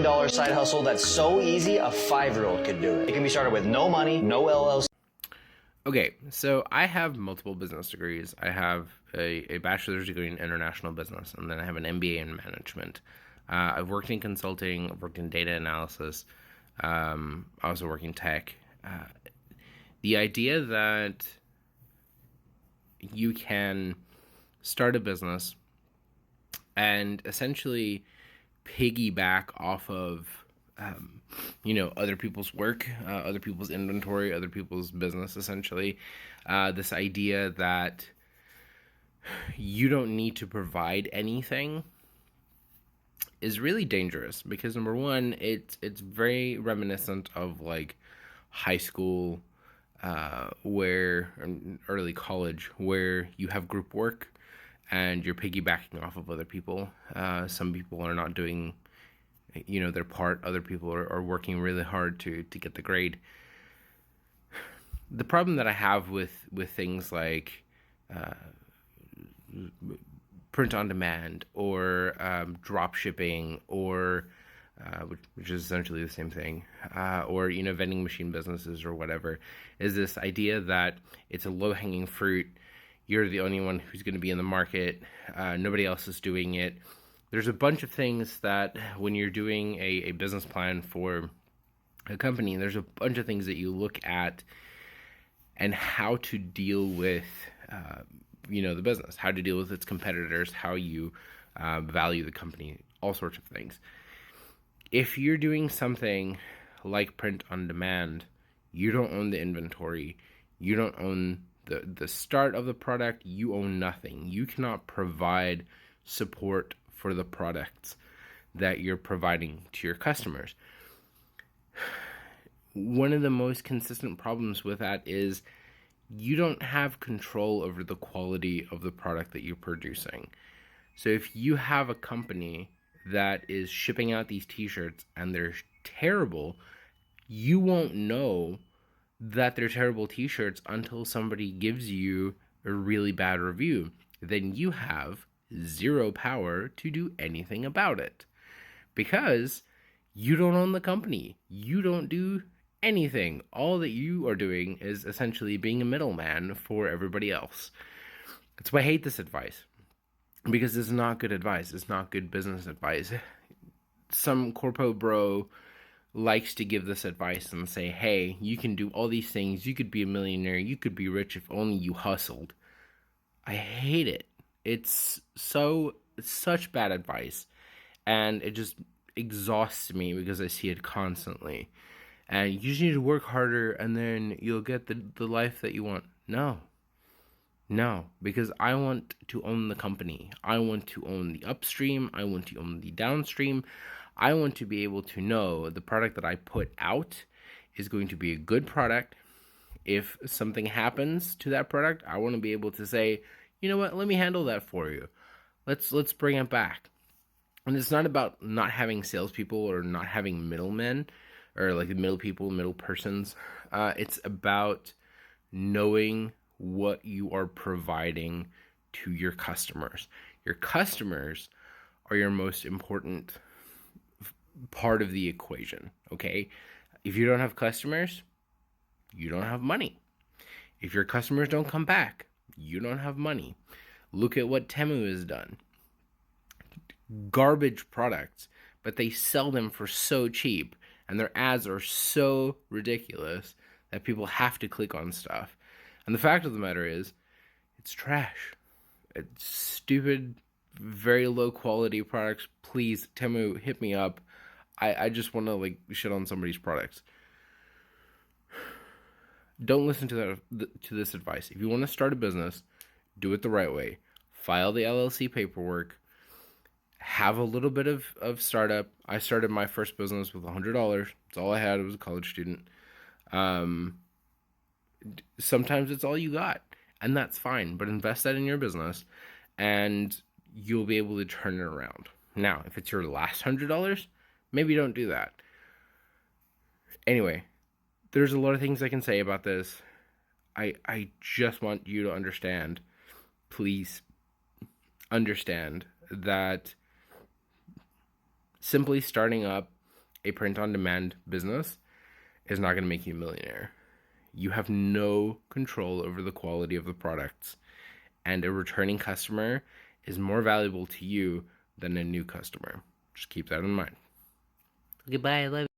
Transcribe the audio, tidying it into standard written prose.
million side hustle that's so easy a 5-year-old could do it. It can be started with no money, no LLC. Okay, so I have multiple business degrees. I have a bachelor's degree in international business, and then I have an MBA in management. I've worked in consulting, I've worked in data analysis, I also work in tech. The idea that you can start a business and essentially piggyback off of other people's work, other people's inventory, other people's business, essentially. This idea that you don't need to provide anything is really dangerous because, number one, it's very reminiscent of like high school, where early college, where you have group work and you're piggybacking off of other people. Some people are not doing their part. Other people are working really hard to get the grade. The problem that I have with things like print on demand or drop shipping or which is essentially the same thing, or vending machine businesses or whatever, is this idea that it's a low-hanging fruit. You're the only one who's going to be in the market. Nobody else is doing it. There's a bunch of things that when you're doing a business plan for a company, there's a bunch of things that you look at and how to deal with, the business, how to deal with its competitors, how you value the company, all sorts of things. If you're doing something like print on demand, you don't own the inventory. You don't own the start of the product. You own nothing. You cannot provide support for the products that you're providing to your customers. One of the most consistent problems with that is you don't have control over the quality of the product that you're producing. So if you have a company that is shipping out these t-shirts and they're terrible, you won't know that they're terrible t-shirts until somebody gives you a really bad review. Then you have zero power to do anything about it because you don't own the company. You don't do anything. All that you are doing is essentially being a middleman for everybody else. That's why I hate this advice, because it's not good advice. It's not good business advice. Some corpo bro likes to give this advice and say, hey, you can do all these things. You could be a millionaire. You could be rich if only you hustled. I hate it. It's such bad advice, and it just exhausts me because I see it constantly. And you just need to work harder and then you'll get the life that you want. No, because I want to own the company. I want to own the upstream. I want to own the downstream. I want to be able to know the product that I put out is going to be a good product. If something happens to that product, I want to be able to say, you know what, let me handle that for you. Let's bring it back. And it's not about not having salespeople or not having middlemen or like the middle persons. It's about knowing what you are providing to your customers. Your customers are your most important part of the equation, okay? If you don't have customers, you don't have money. If your customers don't come back, you don't have money. Look at what Temu has done. Garbage products, but they sell them for so cheap, and their ads are so ridiculous that people have to click on stuff. And the fact of the matter is, it's trash. It's stupid, very low quality products. Please, Temu, hit me up. I just want to shit on somebody's products. Don't listen to this advice. If you want to start a business, do it the right way. File the LLC paperwork. Have a little bit of startup. I started my first business with $100. That's all I had. I was a college student. Sometimes it's all you got, and that's fine. But invest that in your business, and you'll be able to turn it around. Now, if it's your last $100, maybe don't do that. Anyway, there's a lot of things I can say about this. I just want you to understand, please understand that simply starting up a print-on-demand business is not going to make you a millionaire. You have no control over the quality of the products, and a returning customer is more valuable to you than a new customer. Just keep that in mind. Goodbye. I love you.